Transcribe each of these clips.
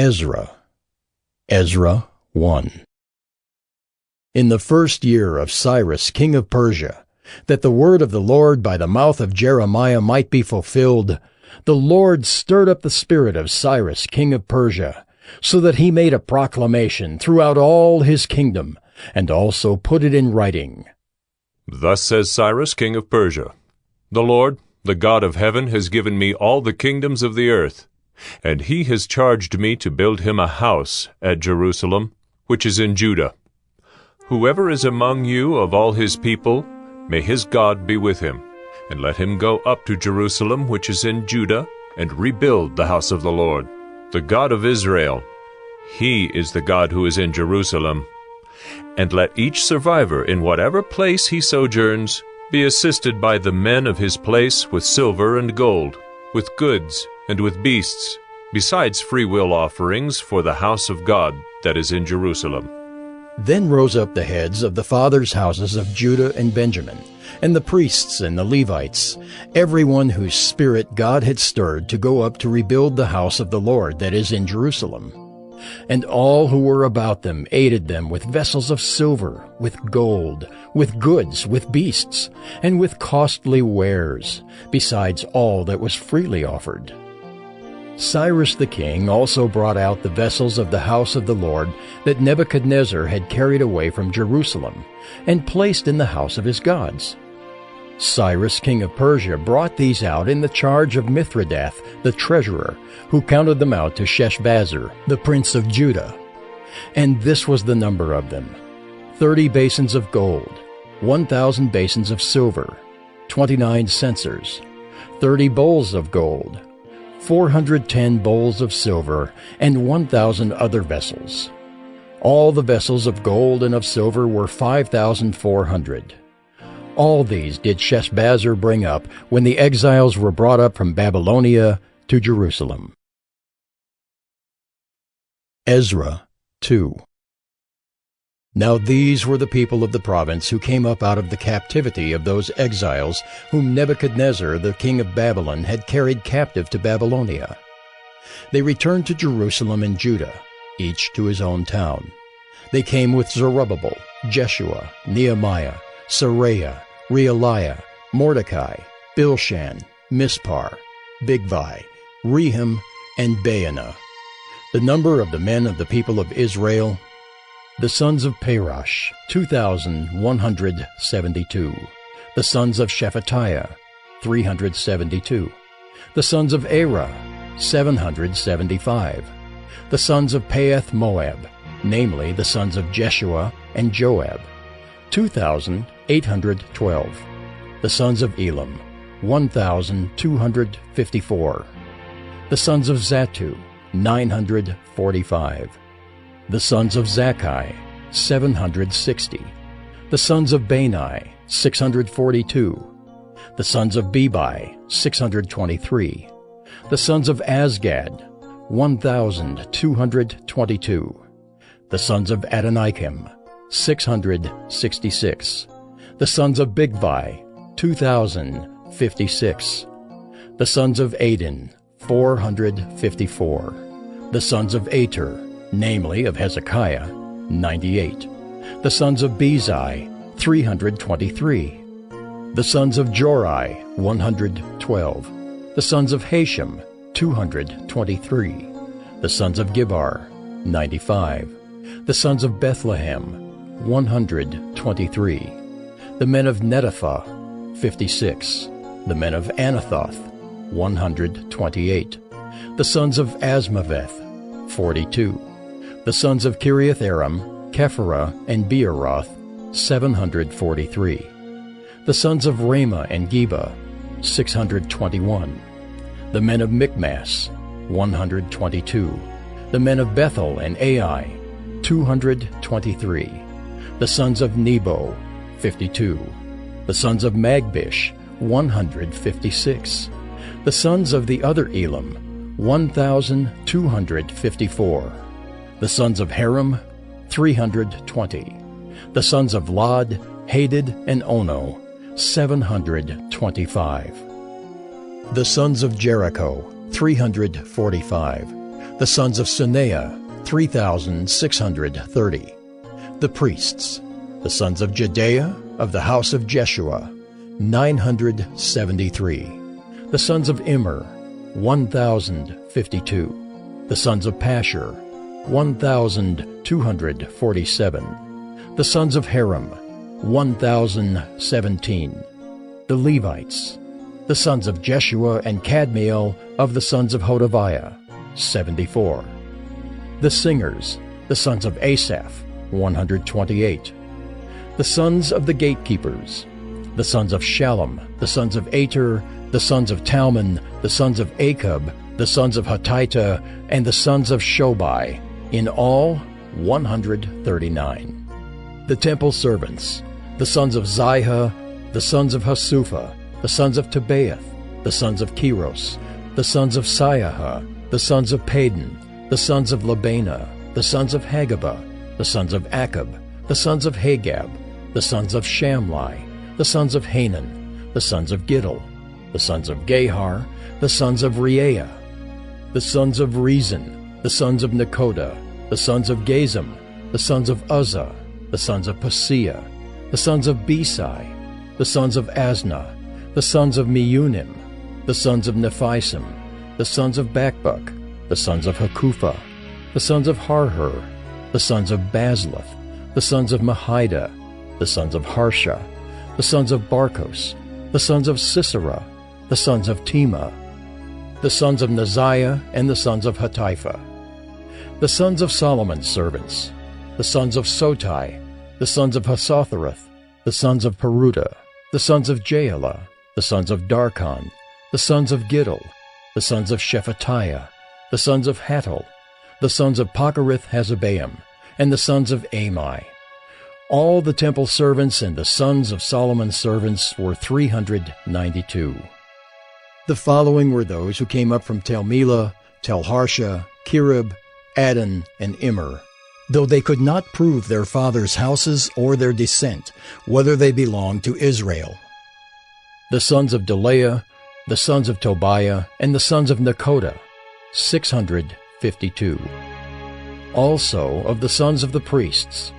Ezra. Ezra 1. In the first year of Cyrus king of Persia, that the word of the Lord by the mouth of Jeremiah might be fulfilled, the Lord stirred up the spirit of Cyrus king of Persia, so that he made a proclamation throughout all his kingdom, and also put it in writing. Thus says Cyrus king of Persia, The Lord, the God of heaven, has given me all the kingdoms of the earth, and he has charged me to build him a house at Jerusalem, which is in Judah. Whoever is among you of all his people, may his God be with him, and let him go up to Jerusalem, which is in Judah, and rebuild the house of the Lord, the God of Israel. He is the God who is in Jerusalem. And let each survivor in whatever place he sojourns be assisted by the men of his place with silver and gold, with goods and with beasts, besides freewill offerings for the house of God that is in Jerusalem. Then rose up the heads of the fathers' houses of Judah and Benjamin, and the priests and the Levites, everyone whose spirit God had stirred to go up to rebuild the house of the Lord that is in Jerusalem. And all who were about them aided them with vessels of silver, with gold, with goods, with beasts, and with costly wares, besides all that was freely offered. Cyrus the king also brought out the vessels of the house of the Lord that Nebuchadnezzar had carried away from Jerusalem, and placed in the house of his gods. Cyrus king of Persia brought these out in the charge of Mithridath the treasurer, who counted them out to Sheshbazzar, the prince of Judah. And this was the number of them: 30 basins of gold, 1,000 basins of silver, 29 censers, 30 bowls of gold, 410 bowls of silver, and 1,000 other vessels. All the vessels of gold and of silver were 5,400. All these did Sheshbazzar bring up when the exiles were brought up from Babylonia to Jerusalem. Ezra 2. Now these were the people of the province who came up out of the captivity of those exiles whom Nebuchadnezzar the king of Babylon had carried captive to Babylonia. They returned to Jerusalem and Judah, each to his own town. They came with Zerubbabel, Jeshua, Nehemiah, Seraiah, Realiah, Mordecai, Bilshan, Mispar, Bigvai, Rehum, and Baanah. The number of the men of the people of Israel: the sons of Parosh, 2,172. The sons of Shephatiah, 372. The sons of Arah, 775. The sons of Paeth Moab, namely the sons of Jeshua and Joab, 2,812. The sons of Elam, 1,254. The sons of Zattu, 945. The sons of Zakkai, 760. The sons of Bani, 642. The sons of Bebai, 623. The sons of Azgad, 1,222. The sons of Adonikim, 666. The sons of Bigvai, 2,056. The sons of Adin, 454. The sons of Ater, namely of Hezekiah, 98. The sons of Bezai, 323. The sons of Jorai, 112. The sons of Hashem, 223. The sons of Gibbar, 95. The sons of Bethlehem, 123. The men of Netopha, 56. The men of Anathoth, 128. The sons of Asmaveth, 42. The sons of Kiriath-Aram, Kephirah, and Beeroth, 743. The sons of Ramah and Geba, 621. The men of Michmas, 122. The men of Bethel and Ai, 223. The sons of Nebo, 52. The sons of Magbish, 156. The sons of the other Elam, 1,254. The sons of Haram, 320. The sons of Lod, Hadid, and Ono, 725. The sons of Jericho, 345. The sons of Suneah, 3,630. The priests. The sons of Jedaiah of the house of Jeshua, 973. The sons of Immer, 1,052. The sons of Pashur, 1,247. The sons of Haram, 1,017. The Levites. The sons of Jeshua and Kadmiel of the sons of Hodaviah, 74. The singers, the sons of Asaph, 128. The sons of the gatekeepers, the sons of Shallum, the sons of Ater, the sons of Talmon, the sons of Akub, the sons of Hatita, and the sons of Shobai, in all 139. The temple servants, the sons of Ziha, the sons of Hasupha, the sons of Tebaoth, the sons of Keros, the sons of Siaha, the sons of Padon, the sons of Labana, the sons of Hagabah, the sons of Akab, the sons of Hagab, the sons of Shamlai, the sons of Hanan, the sons of Giddel, the sons of Gahar, the sons of Reaiah, the sons of Rezin, the sons of Nekoda, the sons of Gazam, the sons of Uzzah, the sons of Paseah, the sons of Besai, the sons of Asna, the sons of Meunim, the sons of Nephisim, the sons of Bakbuk, the sons of Hakupha, the sons of Harhur, the sons of Bazluth, the sons of Mahida, the sons of Harsha, the sons of Barkos, the sons of Sisera, the sons of Tema, the sons of Neziah, and the sons of Hatipha. The sons of Solomon's servants, the sons of Sotai, the sons of Hasothereth, the sons of Peruda, the sons of Jaala, the sons of Darkon, the sons of Giddel, the sons of Shephatiah, the sons of Hattil, the sons of Pochereth-Hazzebaim, and the sons of Amai. All the temple servants and the sons of Solomon's servants were 392. The following were those who came up from Tel Melah, Tel Harsha, Kirib, Adon, and Immer, though they could not prove their fathers' houses or their descent, whether they belonged to Israel. The sons of Delaiah, the sons of Tobiah, and the sons of Nekoda, 652. Also of the sons of the priests,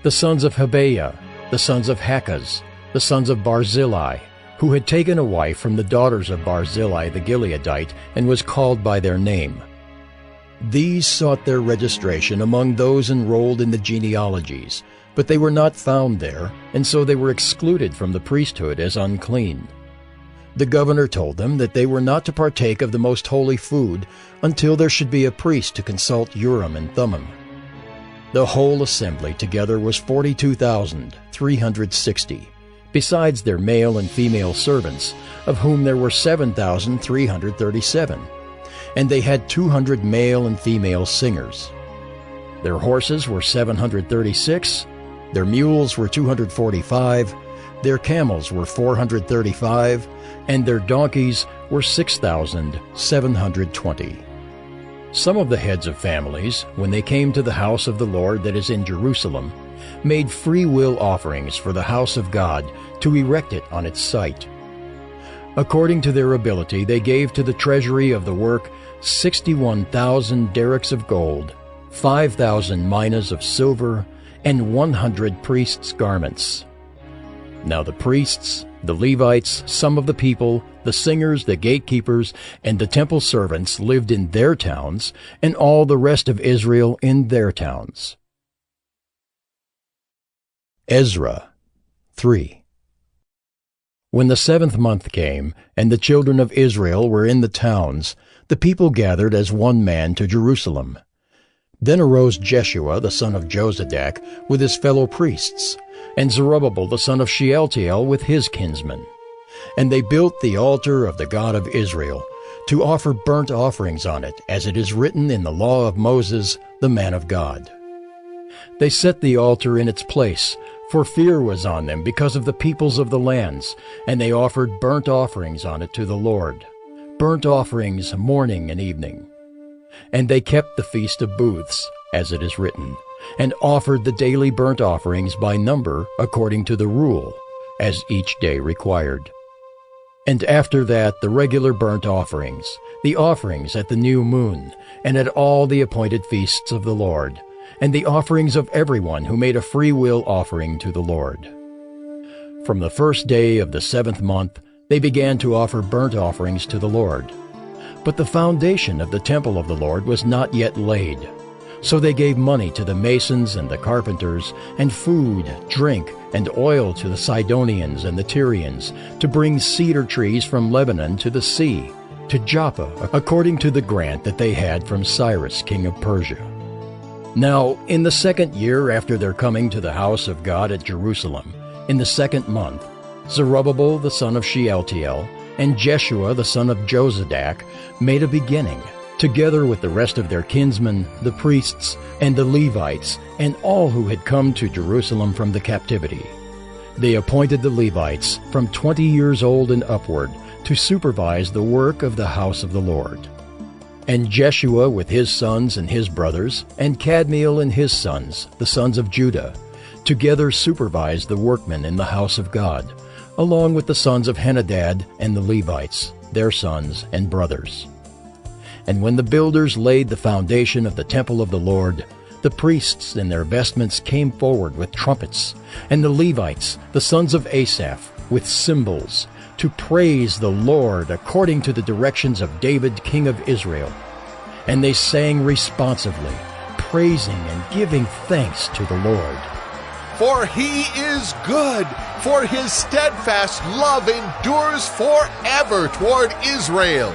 the sons of Habeah, the sons of Hakaz, the sons of Barzillai, who had taken a wife from the daughters of Barzillai the Gileadite, and was called by their name. These sought their registration among those enrolled in the genealogies, but they were not found there, and so they were excluded from the priesthood as unclean. The governor told them that they were not to partake of the most holy food until there should be a priest to consult Urim and Thummim. The whole assembly together was 42,360, besides their male and female servants, of whom there were 7,337, and they had 200 male and female singers. Their horses were 736, their mules were 245, their camels were 435, and their donkeys were 6,720. Some of the heads of families, when they came to the house of the Lord that is in Jerusalem, made free will offerings for the house of God to erect it on its site. According to their ability, they gave to the treasury of the work 61,000 derricks of gold, 5,000 minas of silver, and 100 priests' garments. Now the priests, the Levites, some of the people, the singers, the gatekeepers, and the temple servants lived in their towns, and all the rest of Israel in their towns. Ezra 3. When the 7th month came, and the children of Israel were in the towns, the people gathered as one man to Jerusalem. Then arose Jeshua the son of Jozadak with his fellow priests, and Zerubbabel the son of Shealtiel with his kinsmen. And they built the altar of the God of Israel, to offer burnt offerings on it, as it is written in the law of Moses, the man of God. They set the altar in its place, for fear was on them because of the peoples of the lands, and they offered burnt offerings on it to the Lord, burnt offerings morning and evening. And they kept the Feast of Booths, as it is written, and offered the daily burnt offerings by number according to the rule, as each day required. And after that the regular burnt offerings, the offerings at the new moon, and at all the appointed feasts of the Lord, and the offerings of everyone who made a free will offering to the Lord. From the first day of the 7th month they began to offer burnt offerings to the Lord. But the foundation of the temple of the Lord was not yet laid. So they gave money to the masons and the carpenters, and food, drink, and oil to the Sidonians and the Tyrians, to bring cedar trees from Lebanon to the sea, to Joppa, according to the grant that they had from Cyrus king of Persia. Now, in the 2nd year after their coming to the house of God at Jerusalem, in the 2nd month, Zerubbabel the son of Shealtiel, and Jeshua the son of Jozadak made a beginning, together with the rest of their kinsmen, the priests, and the Levites, and all who had come to Jerusalem from the captivity. They appointed the Levites from 20 years old and upward to supervise the work of the house of the Lord. And Jeshua with his sons and his brothers, and Kadmiel and his sons, the sons of Judah, together supervised the workmen in the house of God, along with the sons of Henadad and the Levites, their sons and brothers. And when the builders laid the foundation of the temple of the Lord, the priests in their vestments came forward with trumpets, and the Levites, the sons of Asaph, with cymbals, to praise the Lord according to the directions of David king of Israel. And they sang responsively, praising and giving thanks to the Lord. For he is good, for his steadfast love endures forever toward Israel.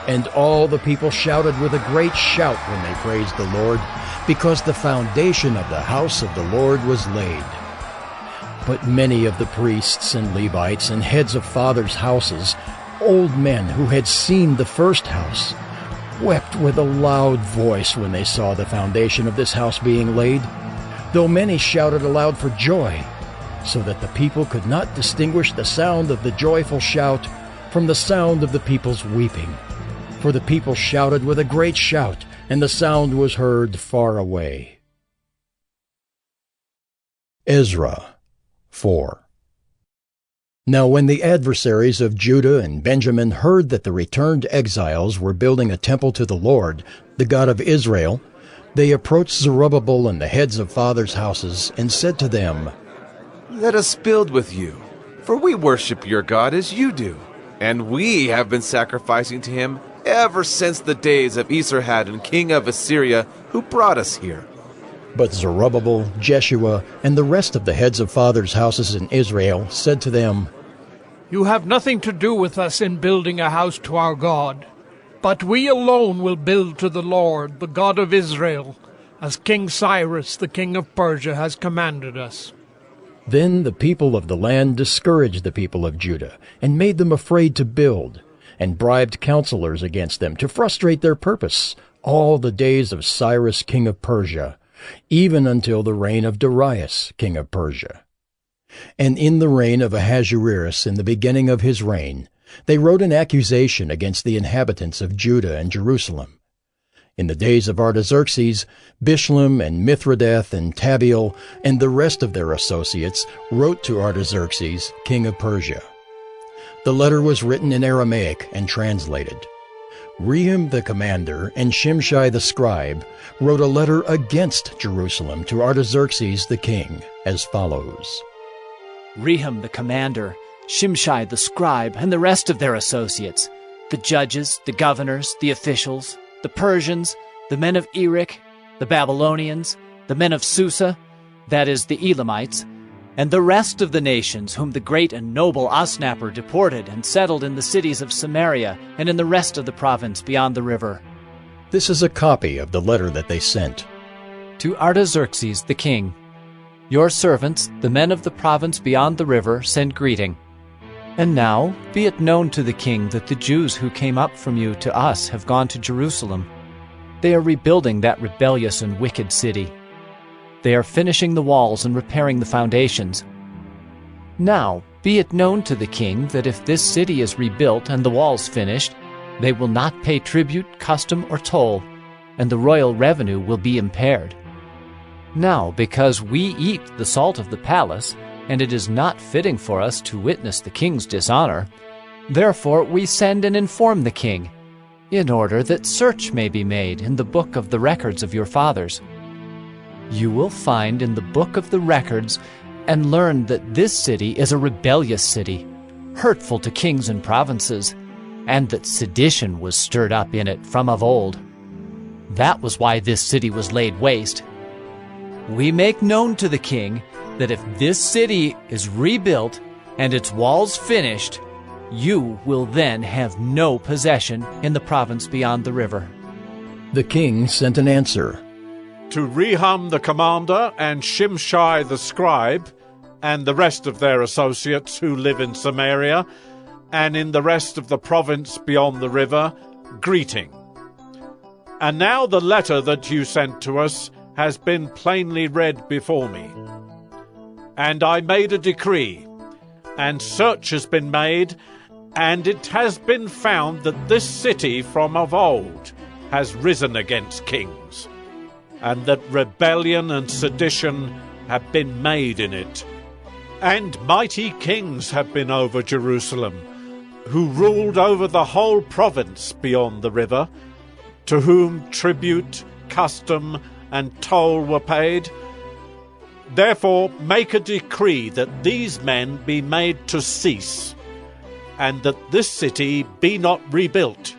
And all the people shouted with a great shout when they praised the Lord, because the foundation of the house of the Lord was laid. But many of the priests and Levites and heads of fathers' houses, old men who had seen the first house, wept with a loud voice when they saw the foundation of this house being laid, though many shouted aloud for joy, so that the people could not distinguish the sound of the joyful shout from the sound of the people's weeping. For the people shouted with a great shout, and the sound was heard far away. Ezra 4. Now when the adversaries of Judah and Benjamin heard that the returned exiles were building a temple to the Lord, the God of Israel, they approached Zerubbabel and the heads of fathers' houses, and said to them, Let us build with you, for we worship your God as you do, and we have been sacrificing to him ever since the days of Esarhaddon, king of Assyria, who brought us here. But Zerubbabel, Jeshua, and the rest of the heads of fathers' houses in Israel said to them, You have nothing to do with us in building a house to our God, but we alone will build to the Lord, the God of Israel, as King Cyrus, the king of Persia, has commanded us. Then the people of the land discouraged the people of Judah, and made them afraid to build, and bribed counselors against them to frustrate their purpose all the days of Cyrus king of Persia, even until the reign of Darius king of Persia. And in the reign of Ahasuerus, in the beginning of his reign, they wrote an accusation against the inhabitants of Judah and Jerusalem. In the days of Artaxerxes, Bishlam and Mithredath and Tabeel and the rest of their associates wrote to Artaxerxes, king of Persia. The letter was written in Aramaic and translated. Rehum the commander and Shimshai the scribe wrote a letter against Jerusalem to Artaxerxes the king, as follows. Rehum the commander, Shimshai the scribe, and the rest of their associates, the judges, the governors, the officials, the Persians, the men of Erech, the Babylonians, the men of Susa, that is, the Elamites, and the rest of the nations whom the great and noble Osnappar deported and settled in the cities of Samaria and in the rest of the province beyond the river. This is a copy of the letter that they sent. To Artaxerxes the king, your servants, the men of the province beyond the river, send greeting. And now be it known to the king that the Jews who came up from you to us have gone to Jerusalem. They are rebuilding that rebellious and wicked city. They are finishing the walls and repairing the foundations. Now be it known to the king that if this city is rebuilt and the walls finished, they will not pay tribute, custom, or toll, and the royal revenue will be impaired. Now, because we eat the salt of the palace, and it is not fitting for us to witness the king's dishonor, Therefore we send and inform the king, in order that search may be made in the book of the records of your fathers. You will find in the book of the records and learn that this city is a rebellious city, hurtful to kings and provinces, and that sedition was stirred up in it from of old. That was why this city was laid waste. We make known to the king that if this city is rebuilt and its walls finished, you will then have no possession in the province beyond the river. The king sent an answer. To Rehum the commander and Shimshai the scribe, and the rest of their associates who live in Samaria, and in the rest of the province beyond the river, greeting. And now the letter that you sent to us has been plainly read before me. And I made a decree, and search has been made, and it has been found that this city from of old has risen against kings, and that rebellion and sedition have been made in it. And mighty kings have been over Jerusalem, who ruled over the whole province beyond the river, to whom tribute, custom, and toll were paid. Therefore make a decree that these men be made to cease, and that this city be not rebuilt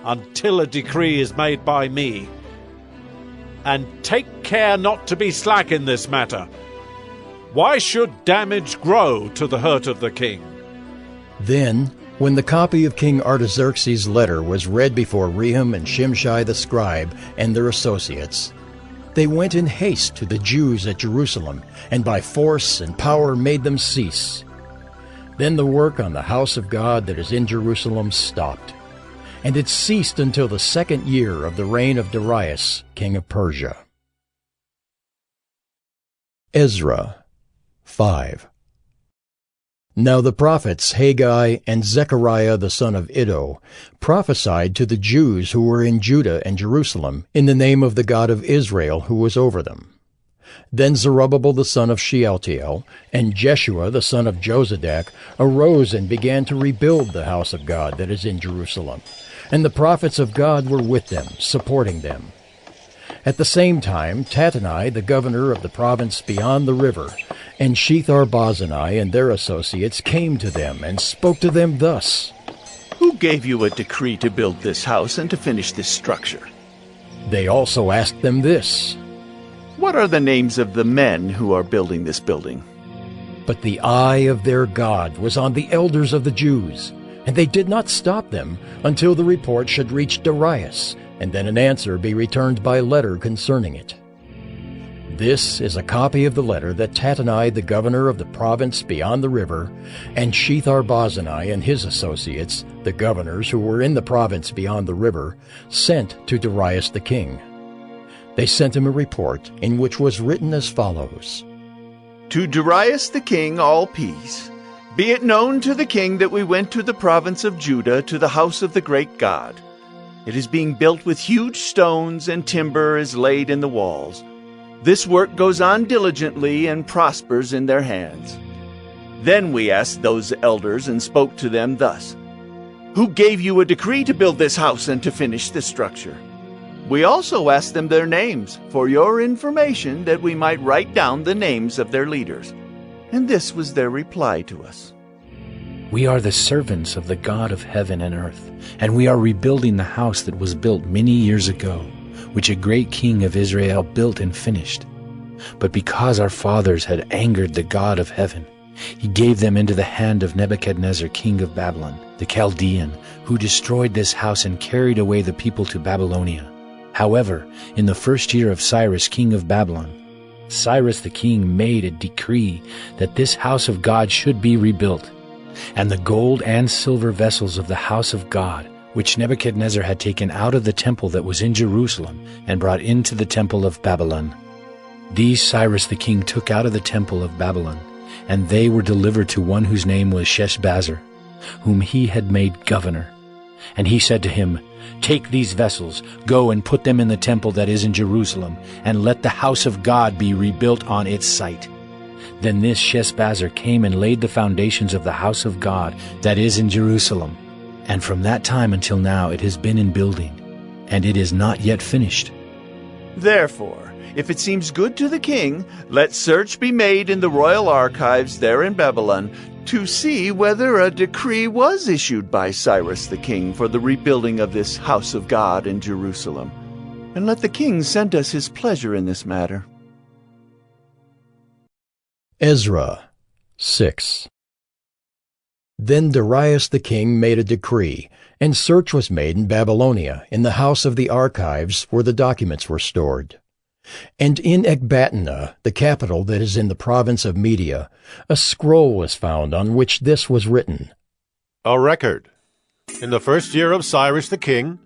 until a decree is made by me. And take care not to be slack in this matter. Why should damage grow to the hurt of the king? Then, when the copy of King Artaxerxes' letter was read before Rehum and Shimshai the scribe and their associates, they went in haste to the Jews at Jerusalem, and by force and power made them cease. Then the work on the house of God that is in Jerusalem stopped, and it ceased until the 2nd year of the reign of Darius, king of Persia. Ezra 5. Now the prophets Haggai and Zechariah the son of Iddo prophesied to the Jews who were in Judah and Jerusalem in the name of the God of Israel who was over them. Then Zerubbabel the son of Shealtiel and Jeshua the son of Jozadak arose and began to rebuild the house of God that is in Jerusalem, and the prophets of God were with them, supporting them. At the same time, Tattenai, the governor of the province beyond the river, and Shethar-Bozenai and their associates came to them and spoke to them thus. Who gave you a decree to build this house and to finish this structure? They also asked them this. What are the names of the men who are building this building? But the eye of their God was on the elders of the Jews, and they did not stop them until the report should reach Darius, and then an answer be returned by letter concerning it. This is a copy of the letter that Tattenai, the governor of the province beyond the river, and Shethar-Bozenai and his associates, the governors who were in the province beyond the river, sent to Darius the king. They sent him a report in which was written as follows. To Darius the king, all peace. Be it known to the king that we went to the province of Judah to the house of the great God. It is being built with huge stones, and timber is laid in the walls. This work goes on diligently and prospers in their hands. Then we asked those elders and spoke to them thus. Who gave you a decree to build this house and to finish this structure? We also asked them their names, for your information, that we might write down the names of their leaders. And this was their reply to us. We are the servants of the God of heaven and earth, and we are rebuilding the house that was built many years ago, which a great king of Israel built and finished. But because our fathers had angered the God of heaven, he gave them into the hand of Nebuchadnezzar, king of Babylon, the Chaldean, who destroyed this house and carried away the people to Babylonia. However, in the 1st year of Cyrus, king of Babylon, Cyrus the king made a decree that this house of God should be rebuilt, and the gold and silver vessels of the house of God, which Nebuchadnezzar had taken out of the temple that was in Jerusalem and brought into the temple of Babylon. These Cyrus the king took out of the temple of Babylon, and they were delivered to one whose name was Sheshbazzar, whom he had made governor. And he said to him, Take these vessels, go and put them in the temple that is in Jerusalem, and let the house of God be rebuilt on its site. Then this Sheshbazzar came and laid the foundations of the house of God that is in Jerusalem. And from that time until now it has been in building, and it is not yet finished. Therefore, if it seems good to the king, let search be made in the royal archives there in Babylon to see whether a decree was issued by Cyrus the king for the rebuilding of this house of God in Jerusalem. And let the king send us his pleasure in this matter. Ezra 6. Then Darius the king made a decree, and search was made in Babylonia, in the house of the archives where the documents were stored. And in Ecbatana, the capital that is in the province of Media, a scroll was found on which this was written. A record. In the first year of Cyrus the king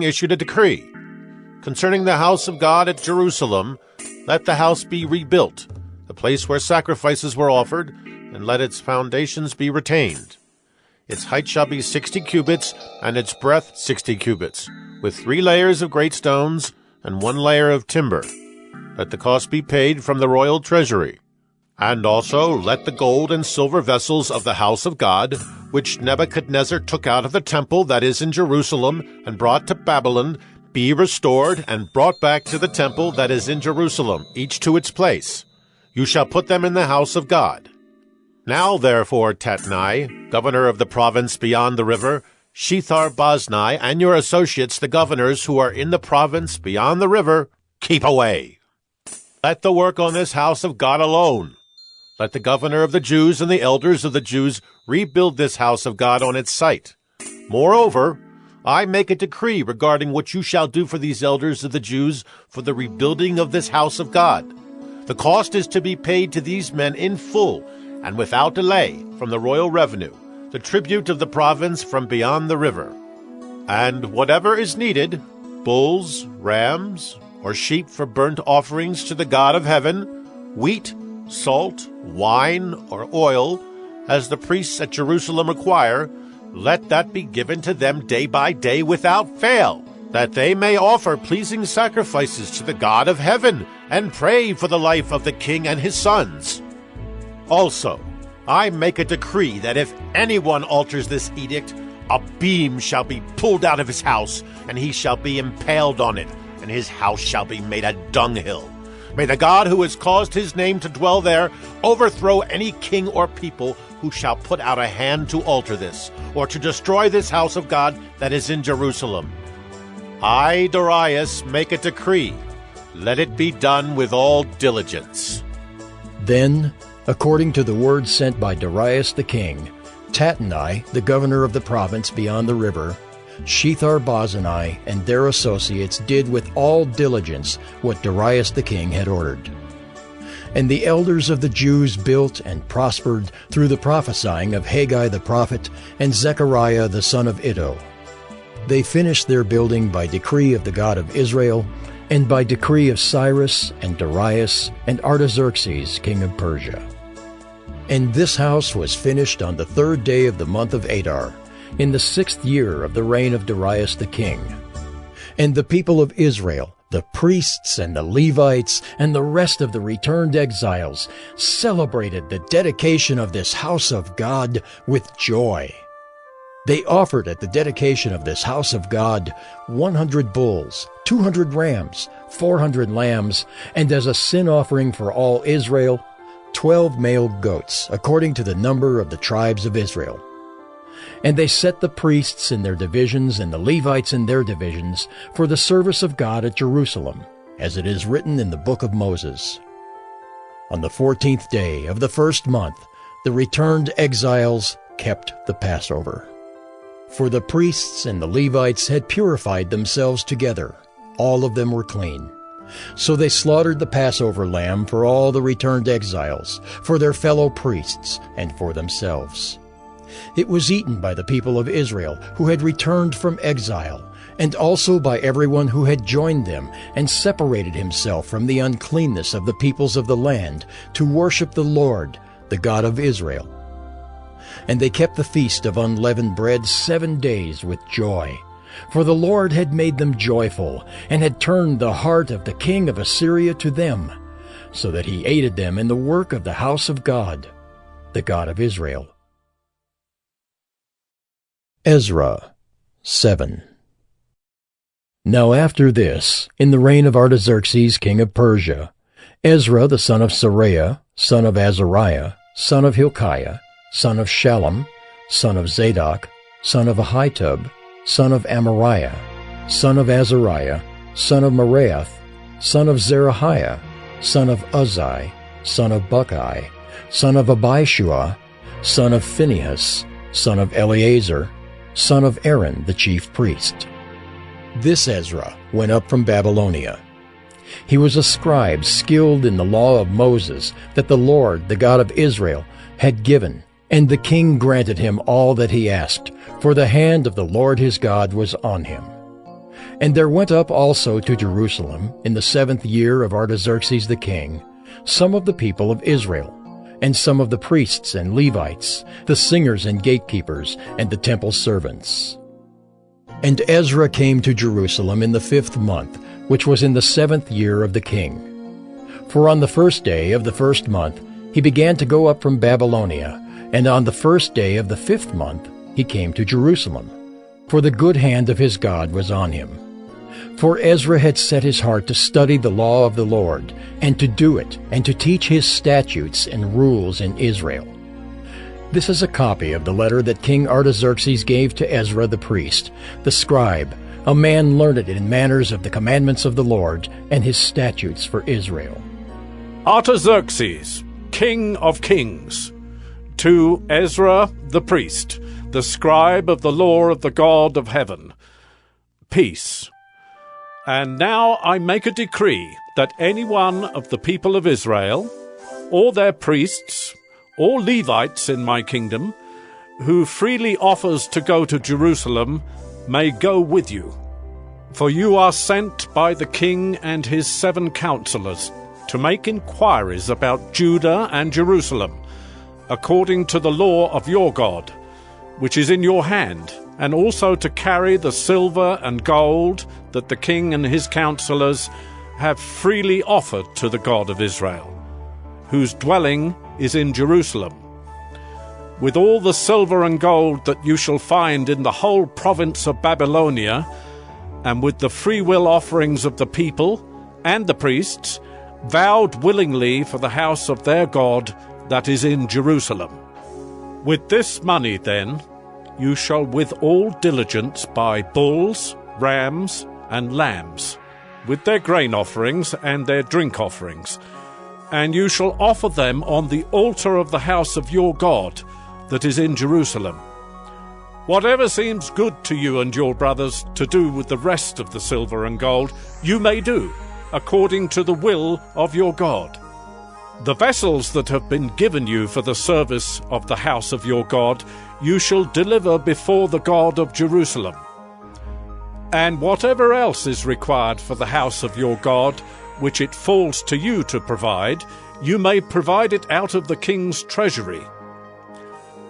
issued a decree. Concerning the house of God at Jerusalem, let the house be rebuilt, the place where sacrifices were offered, and let its foundations be retained. Its height shall be 60 cubits, and its breadth 60 cubits, with 3 layers of great stones, and 1 layer of timber. Let the cost be paid from the royal treasury. And also let the gold and silver vessels of the house of God, which Nebuchadnezzar took out of the temple that is in Jerusalem and brought to Babylon, be restored and brought back to the temple that is in Jerusalem, each to its place. You shall put them in the house of God. Now therefore, Tatnai, governor of the province beyond the river, Shethar-Boznai, and your associates, the governors who are in the province beyond the river, keep away. Let the work on this house of God alone. Let the governor of the Jews and the elders of the Jews rebuild this house of God on its site. Moreover, I make a decree regarding what you shall do for these elders of the Jews for the rebuilding of this house of God. The cost is to be paid to these men in full and without delay from the royal revenue, the tribute of the province from beyond the river. And whatever is needed, bulls, rams, or sheep for burnt offerings to the God of heaven, wheat, salt, wine, or oil, as the priests at Jerusalem require, let that be given to them day by day without fail, that they may offer pleasing sacrifices to the God of heaven and pray for the life of the king and his sons. Also, I make a decree that if anyone alters this edict, a beam shall be pulled out of his house, and he shall be impaled on it, and his house shall be made a dunghill. May the God who has caused his name to dwell there overthrow any king or people who shall put out a hand to alter this, or to destroy this house of God that is in Jerusalem. I, Darius, make a decree. Let it be done with all diligence. Then, according to the word sent by Darius the king, Tatnai, the governor of the province beyond the river, Shethar-Boznai and their associates did with all diligence what Darius the king had ordered. And the elders of the Jews built and prospered through the prophesying of Haggai the prophet and Zechariah the son of Iddo. They finished their building by decree of the God of Israel, and by decree of Cyrus and Darius and Artaxerxes king of Persia. And this house was finished on the 3rd day of the month of Adar, in the 6th year of the reign of Darius the king. And the people of Israel, the priests and the Levites, and the rest of the returned exiles, celebrated the dedication of this house of God with joy. They offered at the dedication of this house of God 100 bulls, 200 rams, 400 lambs, and as a sin offering for all Israel, 12 male goats, according to the number of the tribes of Israel. And they set the priests in their divisions and the Levites in their divisions for the service of God at Jerusalem, as it is written in the book of Moses. On the 14th day of the 1st month, the returned exiles kept the Passover. For the priests and the Levites had purified themselves together. All of them were clean. So they slaughtered the Passover lamb for all the returned exiles, for their fellow priests, and for themselves. It was eaten by the people of Israel who had returned from exile, and also by everyone who had joined them and separated himself from the uncleanness of the peoples of the land to worship the Lord, the God of Israel. And they kept the feast of unleavened bread 7 days with joy, for the Lord had made them joyful, and had turned the heart of the king of Assyria to them. so that he aided them in the work of the house of God, the God of Israel. Ezra 7. Now after this, in the reign of Artaxerxes king of Persia, Ezra the son of Seraiah, son of Azariah, son of Hilkiah, son of Shallum, son of Zadok, son of Ahitub, son of Amariah, son of Azariah, son of Meraioth, son of Zerahiah, son of Uzzi, son of Bucki, son of Abishua, son of Phinehas, son of Eleazar, son of Aaron the chief priest. This Ezra went up from Babylonia. He was a scribe skilled in the law of Moses that the Lord, the God of Israel, had given, and the king granted him all that he asked, for the hand of the Lord his God was on him. And there went up also to Jerusalem, in the 7th year of Artaxerxes the king, some of the people of Israel, and some of the priests and Levites, the singers and gatekeepers, and the temple servants. And Ezra came to Jerusalem in the 5th month, which was in the 7th year of the king. For on the 1st day of the 1st month he began to go up from Babylonia, and on the 1st day of the 5th month he came to Jerusalem, for the good hand of his God was on him. For Ezra had set his heart to study the law of the Lord, and to do it, and to teach his statutes and rules in Israel. This is a copy of the letter that King Artaxerxes gave to Ezra the priest, the scribe, a man learned in manners of the commandments of the Lord and his statutes for Israel. Artaxerxes, King of Kings, to Ezra the priest, the scribe of the law of the God of heaven, peace. And now I make a decree that any one of the people of Israel, or their priests, or Levites in my kingdom, who freely offers to go to Jerusalem, may go with you. For you are sent by the king and his 7 counselors to make inquiries about Judah and Jerusalem, according to the law of your God, which is in your hand, and also to carry the silver and gold that the king and his counselors have freely offered to the God of Israel, whose dwelling is in Jerusalem, with all the silver and gold that you shall find in the whole province of Babylonia, and with the freewill offerings of the people and the priests, vowed willingly for the house of their God that is in Jerusalem. With this money, then, you shall with all diligence buy bulls, rams, and lambs, with their grain offerings and their drink offerings, and you shall offer them on the altar of the house of your God that is in Jerusalem. Whatever seems good to you and your brothers to do with the rest of the silver and gold, you may do, according to the will of your God. The vessels that have been given you for the service of the house of your God, you shall deliver before the God of Jerusalem. And whatever else is required for the house of your God, which it falls to you to provide, you may provide it out of the king's treasury.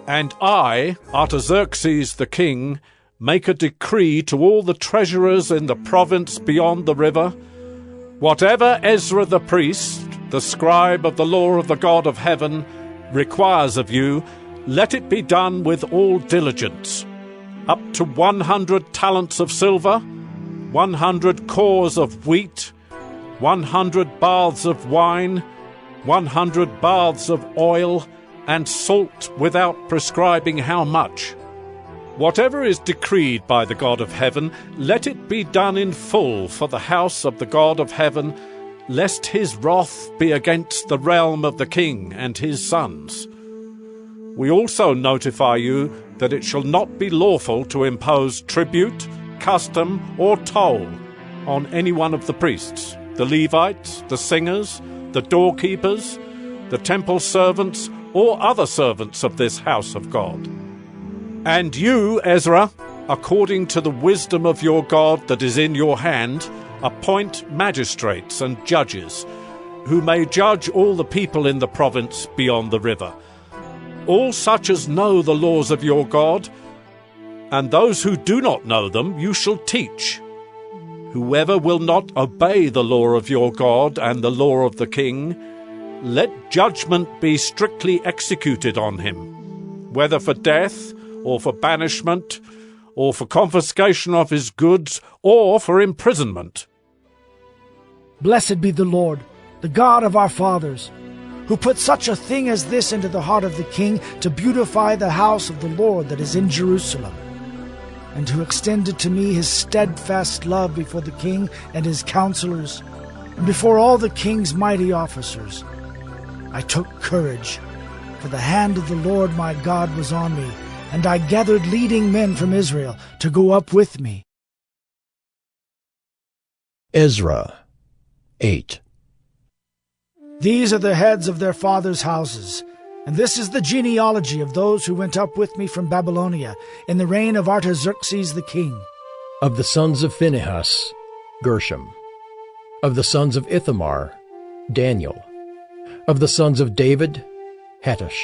And I, Artaxerxes the king, make a decree to all the treasurers in the province beyond the river, whatever Ezra the priest, the scribe of the law of the God of heaven, requires of you, let it be done with all diligence. Up to 100 talents of silver, 100 cores of wheat, 100 baths of wine, 100 baths of oil, and salt without prescribing how much. Whatever is decreed by the God of heaven, let it be done in full for the house of the God of heaven, lest his wrath be against the realm of the king and his sons. We also notify you that it shall not be lawful to impose tribute, custom, or toll on any one of the priests, the Levites, the singers, the doorkeepers, the temple servants, or other servants of this house of God. And you, Ezra, according to the wisdom of your God that is in your hand, appoint magistrates and judges, who may judge all the people in the province beyond the river, all such as know the laws of your God, and those who do not know them you shall teach. Whoever will not obey the law of your God and the law of the king, let judgment be strictly executed on him, whether for death, or for banishment, or for confiscation of his goods, or for imprisonment. Blessed be the Lord, the God of our fathers, who put such a thing as this into the heart of the king to beautify the house of the Lord that is in Jerusalem, and who extended to me his steadfast love before the king and his counselors, and before all the king's mighty officers. I took courage, for the hand of the Lord my God was on me, and I gathered leading men from Israel to go up with me. Ezra 8. These are the heads of their fathers' houses, and this is the genealogy of those who went up with me from Babylonia in the reign of Artaxerxes the king. Of the sons of Phinehas, Gershom. Of the sons of Ithamar, Daniel. Of the sons of David, Hattush.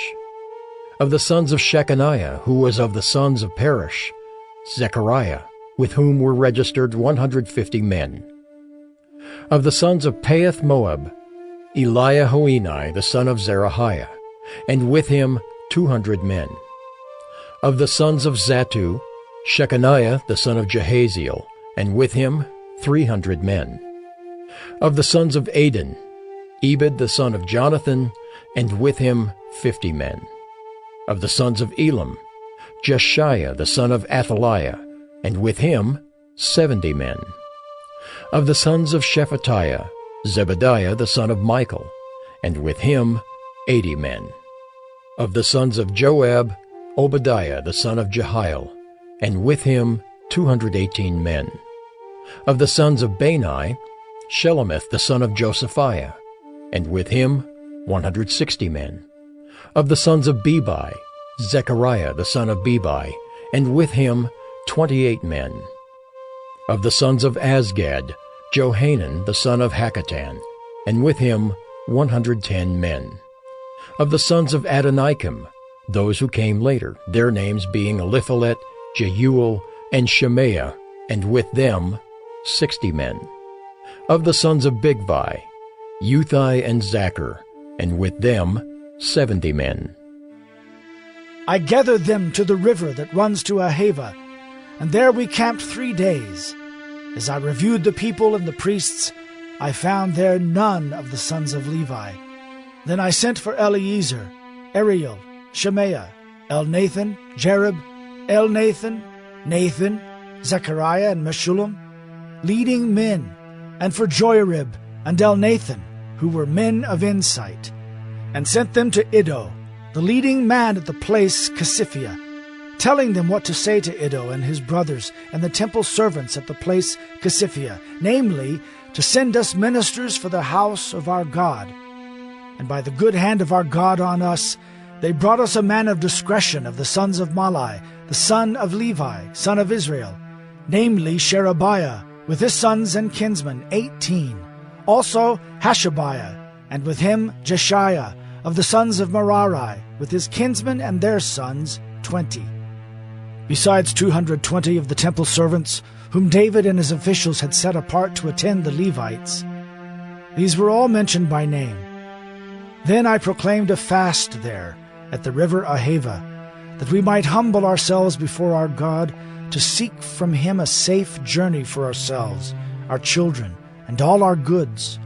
Of the sons of Shechaniah, who was of the sons of Perish, Zechariah, with whom were registered 150 men. Of the sons of Pahath Moab, Eliahoenai the son of Zerahiah, and with him 200 men. Of the sons of Zattu, Shechaniah the son of Jehaziel, and with him 300 men. Of the sons of Adin, Ebed the son of Jonathan, and with him 50 men. Of the sons of Elam, Jeshiah the son of Athaliah, and with him 70 men. Of the sons of Shephatiah, Zebediah the son of Michael, and with him 80 men. Of the sons of Joab, Obadiah the son of Jehiel, and with him 218 men. Of the sons of Bani, Shelomith the son of Josephiah, and with him 160 men. Of the sons of Bebai, Zechariah the son of Bebai, and with him 28 men. Of the sons of Azgad, Johanan the son of Hakatan, and with him 110 men. Of the sons of Adonikam, those who came later, their names being Eliphalet, Jeuel, and Shemaiah, and with them 60 men. Of the sons of Bigvai, Uthai and Zachar, and with them 70 men. I gathered them to the river that runs to Ahava, and there we camped 3 days. As I reviewed the people and the priests, I found there none of the sons of Levi. Then I sent for Eleazar, Ariel, Shemaiah, Elnathan, Jerib, Elnathan, Nathan, Zechariah, and Meshullam, leading men, and for Joiarib and Elnathan, who were men of insight, and sent them to Iddo, the leading man at the place Casiphia, telling them what to say to Iddo and his brothers and the temple servants at the place Casiphia, namely, to send us ministers for the house of our God. And by the good hand of our God on us, they brought us a man of discretion of the sons of Malai, the son of Levi, son of Israel, namely Sherebiah, with his sons and kinsmen 18, also Hashabiah, and with him Jeshiah, of the sons of Merari, with his kinsmen and their sons 20. Besides 220 of the temple servants, whom David and his officials had set apart to attend the Levites. These were all mentioned by name. Then I proclaimed a fast there, at the river Ahava, that we might humble ourselves before our God, to seek from him a safe journey for ourselves, our children, and all our goods.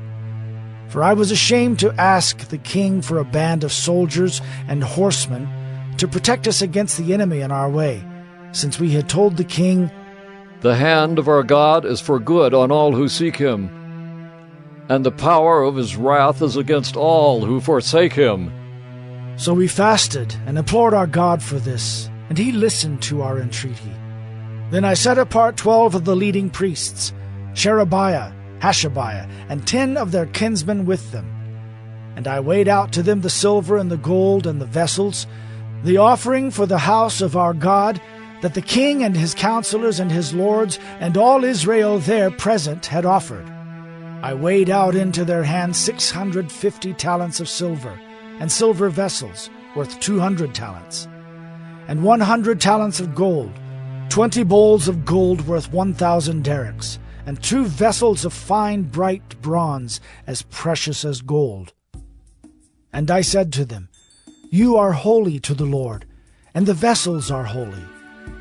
For I was ashamed to ask the king for a band of soldiers and horsemen to protect us against the enemy in our way, since we had told the king, "The hand of our God is for good on all who seek him, and the power of his wrath is against all who forsake him." So we fasted and implored our God for this, and he listened to our entreaty. Then I set apart 12 of the leading priests, Sherebiah, Hashabiah, and 10 of their kinsmen with them. And I weighed out to them the silver and the gold and the vessels, the offering for the house of our God, that the king and his counselors and his lords and all Israel there present had offered. I weighed out into their hands 650 talents of silver, and silver vessels worth 200 talents, and 100 talents of gold, 20 bowls of gold worth 1,000 derricks, and 2 vessels of fine bright bronze as precious as gold. And I said to them, You are holy to the Lord, and the vessels are holy,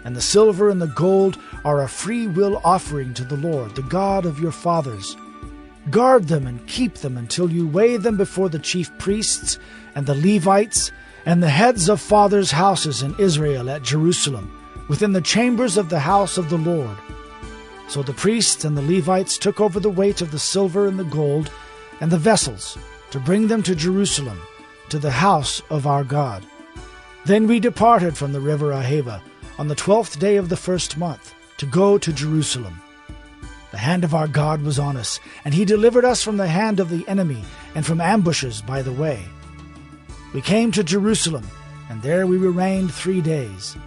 and the silver and the gold are a free will offering to the Lord, the God of your fathers. Guard them and keep them until you weigh them before the chief priests and the Levites and the heads of fathers' houses in Israel at Jerusalem, within the chambers of the house of the Lord. So the priests and the Levites took over the weight of the silver and the gold and the vessels to bring them to Jerusalem, to the house of our God. Then we departed from the river Ahava on the 12th day of the first month to go to Jerusalem. The hand of our God was on us, and he delivered us from the hand of the enemy and from ambushes by the way. We came to Jerusalem, and there we remained 3 days.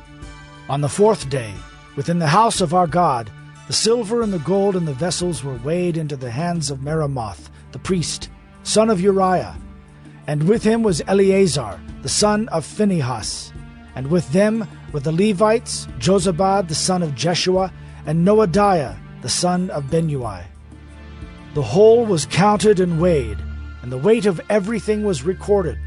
On the 4th day, within the house of our God, the silver and the gold and the vessels were weighed into the hands of Meremoth, the priest, son of Uriah, and with him was Eleazar, the son of Phinehas, and with them were the Levites, Jozabad, the son of Jeshua, and Noadiah, the son of Benui. The whole was counted and weighed, and the weight of everything was recorded.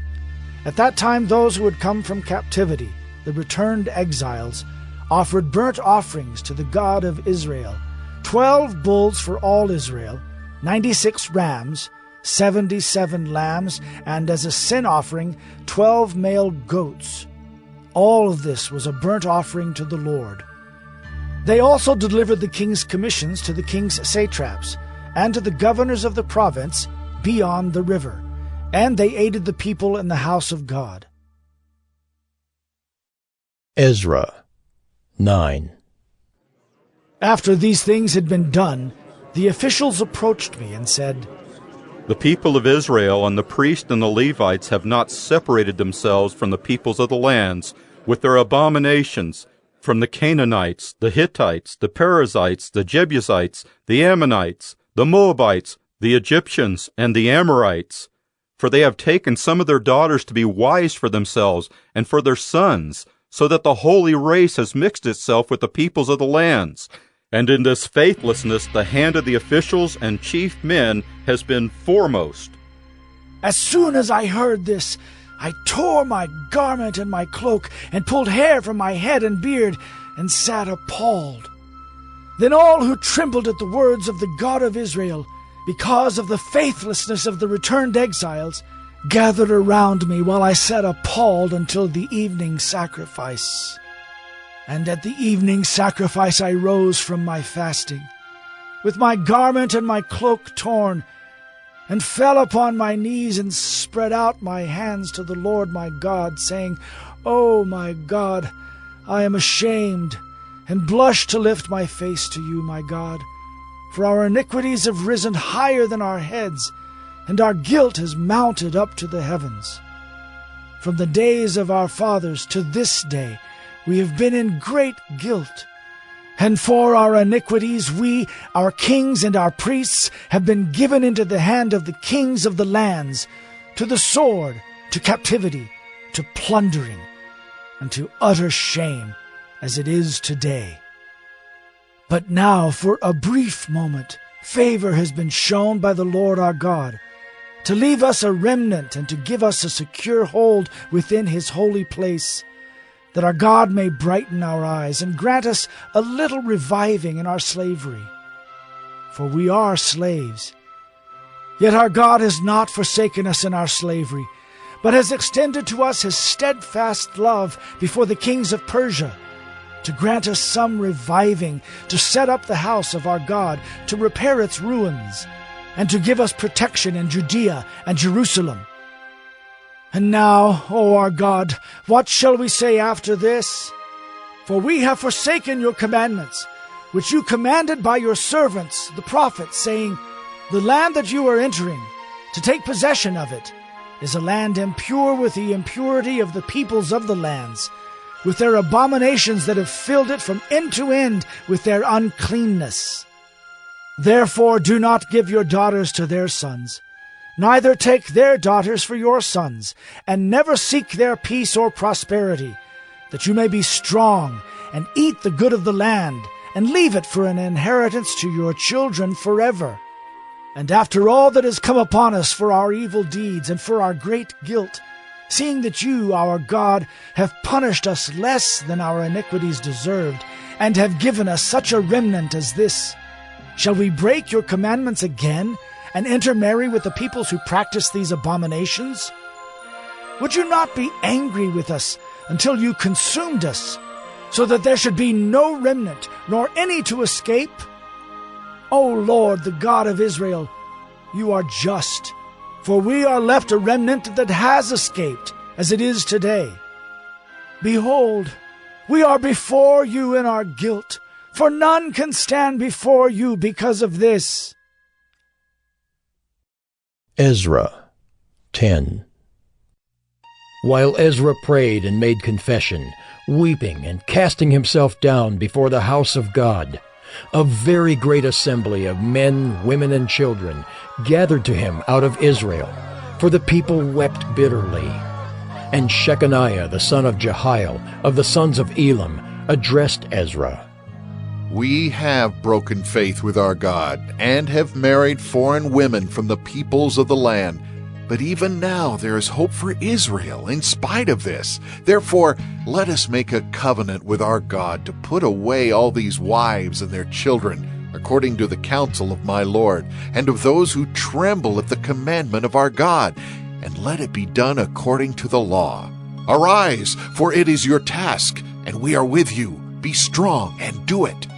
At that time those who had come from captivity, the returned exiles, offered burnt offerings to the God of Israel, 12 bulls for all Israel, 96 rams, 77 lambs, and as a sin offering 12 male goats. All of this was a burnt offering to the Lord. They also delivered the king's commissions to the king's satraps, and to the governors of the province beyond the river, and they aided the people in the house of God. Ezra 9. After these things had been done, the officials approached me and said, The people of Israel and the priests and the Levites have not separated themselves from the peoples of the lands with their abominations, from the Canaanites, the Hittites, the Perizzites, the Jebusites, the Ammonites, the Moabites, the Egyptians, and the Amorites. For they have taken some of their daughters to be wives for themselves and for their sons, so that the holy race has mixed itself with the peoples of the lands. And in this faithlessness the hand of the officials and chief men has been foremost. As soon as I heard this, I tore my garment and my cloak, and pulled hair from my head and beard, and sat appalled. Then all who trembled at the words of the God of Israel, because of the faithlessness of the returned exiles, gathered around me while I sat appalled until the evening sacrifice. And at the evening sacrifice I rose from my fasting, with my garment and my cloak torn, and fell upon my knees and spread out my hands to the Lord my God, saying, O my God, I am ashamed, and blush to lift my face to you, my God. For our iniquities have risen higher than our heads, and our guilt has mounted up to the heavens. From the days of our fathers to this day we have been in great guilt. And for our iniquities we, our kings and our priests, have been given into the hand of the kings of the lands, to the sword, to captivity, to plundering, and to utter shame, as it is today. But now, for a brief moment, favor has been shown by the Lord our God, to leave us a remnant and to give us a secure hold within his holy place, that our God may brighten our eyes and grant us a little reviving in our slavery. For we are slaves. Yet our God has not forsaken us in our slavery, but has extended to us his steadfast love before the kings of Persia, to grant us some reviving, to set up the house of our God, to repair its ruins, and to give us protection in Judea and Jerusalem. And now, O our God, what shall we say after this? For we have forsaken your commandments, which you commanded by your servants, the prophets, saying, The land that you are entering, to take possession of it, is a land impure with the impurity of the peoples of the lands, with their abominations that have filled it from end to end with their uncleanness. Therefore do not give your daughters to their sons, neither take their daughters for your sons, and never seek their peace or prosperity, that you may be strong, and eat the good of the land, and leave it for an inheritance to your children forever. And after all that has come upon us for our evil deeds and for our great guilt, seeing that you, our God, have punished us less than our iniquities deserved, and have given us such a remnant as this, shall we break your commandments again, and intermarry with the peoples who practice these abominations? Would you not be angry with us until you consumed us, so that there should be no remnant, nor any to escape? O Lord, the God of Israel, you are just, for we are left a remnant that has escaped, as it is today. Behold, we are before you in our guilt, for none can stand before you because of this. Ezra 10. While Ezra prayed and made confession, weeping and casting himself down before the house of God, a very great assembly of men, women, and children gathered to him out of Israel, for the people wept bitterly. And Shechaniah the son of Jehiel, of the sons of Elam, addressed Ezra. We have broken faith with our God, and have married foreign women from the peoples of the land. But even now there is hope for Israel in spite of this. Therefore, let us make a covenant with our God to put away all these wives and their children, according to the counsel of my Lord, and of those who tremble at the commandment of our God, and let it be done according to the law. Arise, for it is your task, and we are with you. Be strong and do it.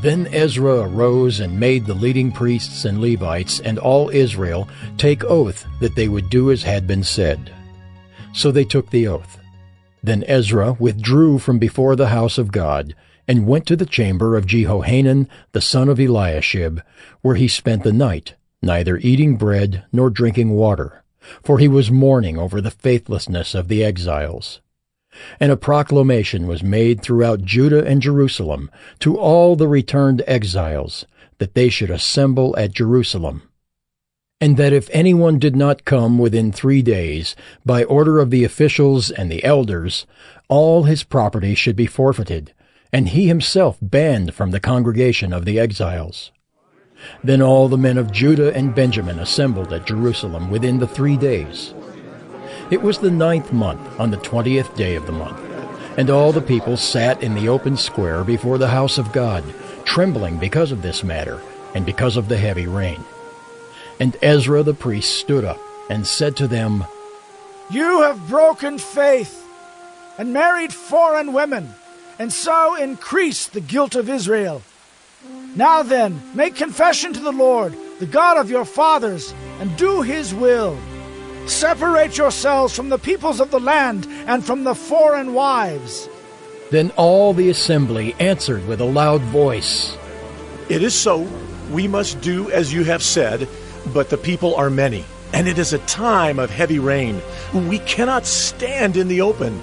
Then Ezra arose and made the leading priests and Levites and all Israel take oath that they would do as had been said. So they took the oath. Then Ezra withdrew from before the house of God, and went to the chamber of Jehohanan the son of Eliashib, where he spent the night, neither eating bread nor drinking water, for he was mourning over the faithlessness of the exiles. And a proclamation was made throughout Judah and Jerusalem to all the returned exiles, that they should assemble at Jerusalem, and that if anyone did not come within 3 days, by order of the officials and the elders, all his property should be forfeited, and he himself banned from the congregation of the exiles. Then all the men of Judah and Benjamin assembled at Jerusalem within the 3 days. It was the 9th month, on the 20th day of the month, and all the people sat in the open square before the house of God, trembling because of this matter, and because of the heavy rain. And Ezra the priest stood up, and said to them, You have broken faith, and married foreign women, and so increased the guilt of Israel. Now then, make confession to the Lord, the God of your fathers, and do his will. Separate yourselves from the peoples of the land and from the foreign wives. Then all the assembly answered with a loud voice, It is so. We must do as you have said, but the people are many, and it is a time of heavy rain. We cannot stand in the open.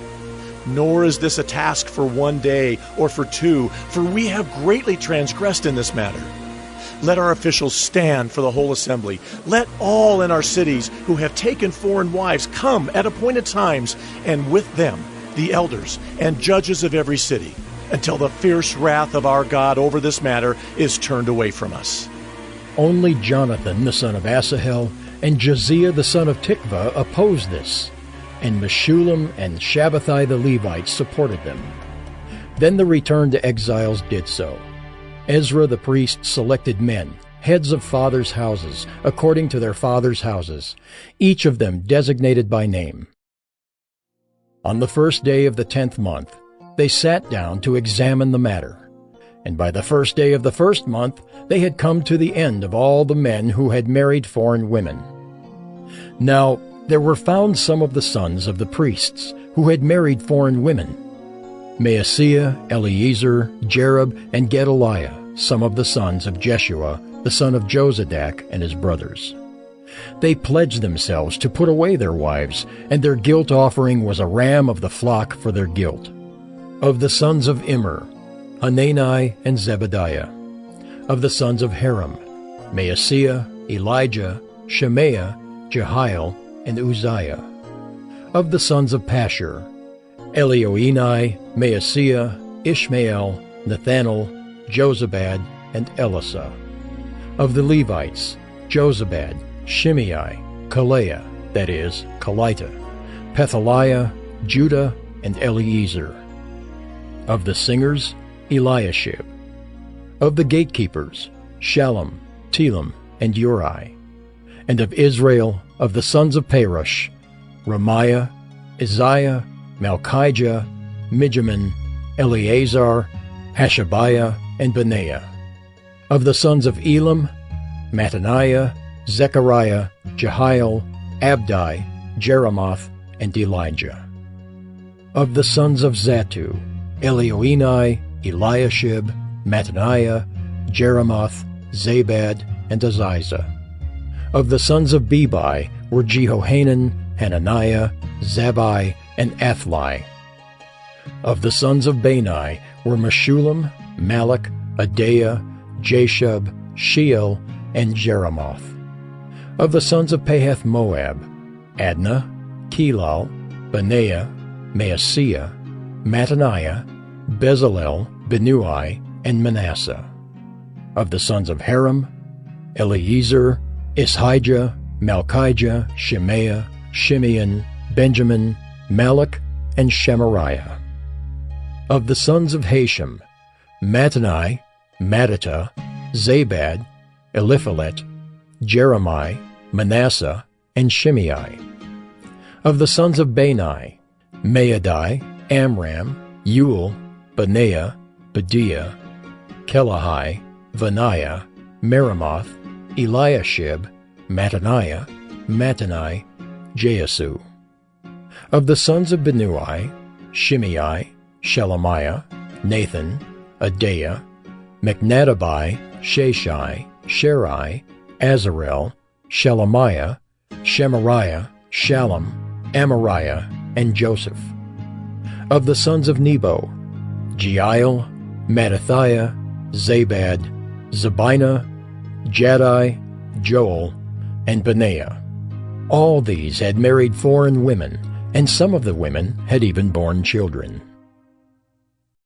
Nor is this a task for 1 day or for 2, for we have greatly transgressed in this matter. Let our officials stand for the whole assembly. Let all in our cities who have taken foreign wives come at appointed times, and with them the elders and judges of every city, until the fierce wrath of our God over this matter is turned away from us. Only Jonathan the son of Asahel and Josiah the son of Tikvah opposed this, and Meshullam and Shabbathai the Levites supported them. Then the returned exiles did so. Ezra the priest selected men, heads of fathers' houses, according to their fathers' houses, each of them designated by name. On the 1st day of the 10th month, they sat down to examine the matter. And by the 1st day of the 1st month, they had come to the end of all the men who had married foreign women. Now there were found some of the sons of the priests who had married foreign women: Maaseiah, Eleazar, Jerub, and Gedaliah, some of the sons of Jeshua, the son of Jozadak, and his brothers. They pledged themselves to put away their wives, and their guilt offering was a ram of the flock for their guilt. Of the sons of Immer, Hanani and Zebediah. Of the sons of Haram, Maaseiah, Elijah, Shemaiah, Jehiel, and Uzziah. Of the sons of Pashur, Elioenai, Maaseiah, Ishmael, Nathanael, Jozabad, and Elisah. Of the Levites, Jozabad, Shimei, Kaleah, that is, Kelita, Pethaliah, Judah, and Eliezer. Of the singers, Eliashib. Of the gatekeepers, Shallum, Telem, and Uri. And of Israel, of the sons of Perush, Ramiah, Isaiah, Malchijah, Mijamin, Eleazar, Hashabiah, and Benaiah. Of the sons of Elam, Mattaniah, Zechariah, Jehiel, Abdi, Jeremoth, and Elijah. Of the sons of Zatu, Elioenai, Eliashib, Mattaniah, Jeremoth, Zabad, and Aziza. Of the sons of Bebai were Jehohanan, Hananiah, Zabbai, and Athli. Of the sons of Bani were Meshullam, Malach, Adaiah, Jashub, Sheol, and Jeremoth. Of the sons of Pahath Moab, Adnah, Kelal, Benaiah, Maaseiah, Mattaniah, Bezalel, Benui, and Manasseh. Of the sons of Haram, Eliezer, Ishijah, Malchijah, Shemaiah, Shimeon, Benjamin, Malach, and Shemariah. Of the sons of Hashem, Mattani, Mattata, Zabad, Eliphalet, Jeremiah, Manasseh, and Shimei. Of the sons of Bani, Maadai, Amram, Ewell, Benaiah, Bediah, Kelahai, Vaniah, Meremoth, Eliashib, Mattaniah, Mattani, Jeasu. Of the sons of Benui, Shimei, Shelemiah, Nathan, Adaiah, Mechnadabai, Sheshai, Sherai, Azarel, Shelemiah, Shemariah, Shallum, Amariah, and Joseph. Of the sons of Nebo, Jeiel, Mattathiah, Zabad, Zabina, Jaddai, Joel, and Benaiah. All these had married foreign women, and some of the women had even borne children.